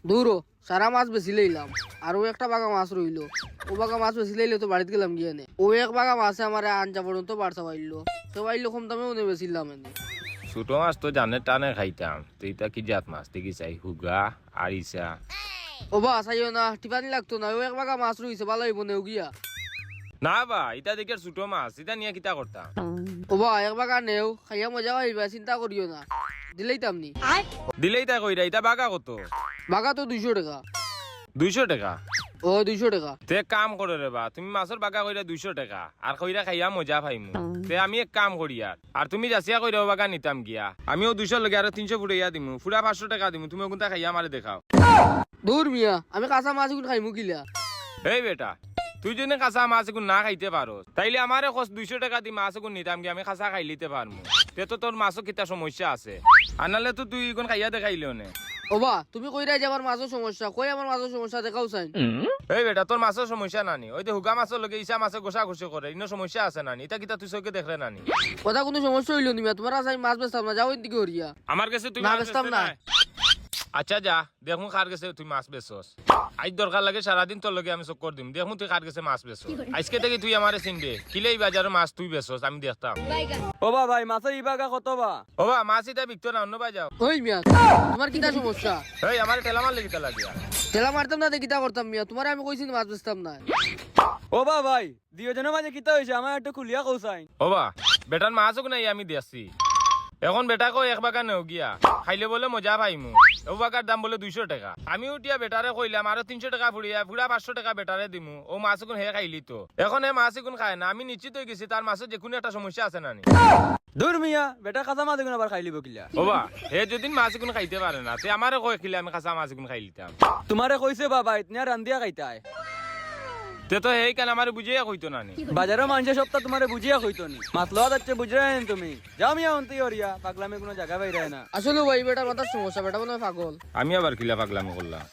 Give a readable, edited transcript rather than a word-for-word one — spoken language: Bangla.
দূরও সারা মাছ বেশি লইলাম আর ও একটা বাগা মাছ রইলো ও বাগা মাছ বেশি লইলে তো বাড়িতে গেলাম গিয়ে নে ও এক বাগা মাছে আমার আঞ্জা পর্যন্ত বাড়তে পারলো তো পাইলো কম দামে উনি বেশিলাম এনে ছোট মাছ তো জানে টানে খাইতাম তো এটা কি জাত মাছ দেখি চাই হুগা আরিসা। ও বা চাইও না টিপানি লাগতো না ও এক বাগা মাছ রইছে ভালো হইব নেও গিয়া না বা এটা দেখে ছোট মাছ এটা নিয়ে কিতা করতাম। ও বা এক বাগা নেও খাইয়া মজা হইবা চিন্তা করিও না দিলেই তামনি দিলেই তা কইরা এটা বাগা কত? বাগা তো 200 টাকা 200 টাকা? ও 200 টাকা তে কাম করে রে বা তুমি মাছের বাগা কইরা 200 টাকা আর কইরা খাইয়া মজা পাইমু। তে আমি এক কাম করি আর তুমি যাচিয়া কইরা বাগা নিতাম গিয়া আমিও 200 লগে আর 300 ফুটাইয়া দিমু ফুরা 500 টাকা দিমু তুমি কোনটা খাইয়া আমারে দেখাও। দূর মিয়া আমি কাঁচা মাছ গুলো খাইমু কিলা এই বেটা তুই যদি কাঁচা মাছ এগুলো না খাইতে পারো তাইলে আমারে খরচ 200 টাকা দি মাছ এগুলো নিতাম গিয়ে আমি কাঁচা খাই লিতে পারমু। তে তো তোর মাছও কিতা সমস্যা আছে আর নাহলে তো তুই এগুলো খাইয়া দেখাইলেও নে। ও বা তুমি কইরা যে আমার মাছের সমস্যা কই আমার মাছের সমস্যা দেখাও চাই এই বেটা তোর মাছের সমস্যা নানি ওই যে হুগা মাছের লগে ইসা মাছে গোসা ঘুষি করে ইনো সমস্যা আছে নানি এটা কিতা তুই চোখে দেখলে নানি? কথা কোনো সমস্যা হইলো নি মিয়া তোমার আছে আমি মাছ বেচতাম না যাও এদিকে হরিয়া আমার কাছে তুই না, মাছ বেচতাম বেচতে না। নাই? আচ্ছা যা দেখমু কার কাছে তুই মাছ বেচছস। আজ দরকার লাগে সারাদিন তোর লগে আমি চক্কর দিম দেখমু তুই কার কাছে মাছ বেচছস। আজকে থেকে তুই আমারে চিনবে কিলেই বাজারে মাছ তুই বেচছস আমি দেখতাম। ও বা ভাই মাছের ইবাগা কত বা? ও বা মাছ এটা বিকতো না অন্য বাজাও। ওই মিয়া তোমার কিটা সমস্যা এই আমার ঠেলা মারলে কিতা লাগিয়া? ঠেলা মারতাম না দেখিতা করতাম মিয়া তোমার আমি কইছি না মাছ বেচতাম না ও বা ভাই দুইজনের মাঝে কিতা হইছে আমার একটু খুলিয়া কৌসাই। ও বা বেটার মাছও নাই আমি দিয়াছি এখন বেটাকে এক বাগা নেও গিয়া খাইলে বলে মজা পাইমু ও বাগার দাম বলে 200 টাকা আমি উঠিয়া বেটারে কইলাম আরো 300 টাকা ফুড়িয়া ফুড়া 500 টাকা বেটারে দিমু ও মাছ এখন হে খাইলি তো এখন হে মাছ এখন খায় না আমি নিশ্চিত হয়ে গেছি তার মাছের যে কোনো একটা সমস্যা আছে নানি। দূর মিয়া বেটা কাঁচা মাছ এগুলো আবার খাই লিব কিলা? ও বা হে যদি মাছ এখন খাইতে পারে না তে আমারে কয় খিলে আমি কাঁচা মাছ এখন খাই লিতাম। তোমারে কইছে বাবা ইতনা রান্দিয়া খাইতায় তে তো হেই কেন আমারে বুঝিয়া কইতো নানি। বাজারের মানুষের সপ্তাহ তোমারে বুঝিয়া কইতো নি মাছ লওয়া যাচ্ছে বুঝরে তুমি যাও মিয়া অন্তি হরিয়া পাগলামে কোনো জায়গা বাইরে না। আসলে ভাই বেটা মাথার সমস্যা বেটা মনে হয় পাগল। আমি আবার খিলা পাগলামি করলাম।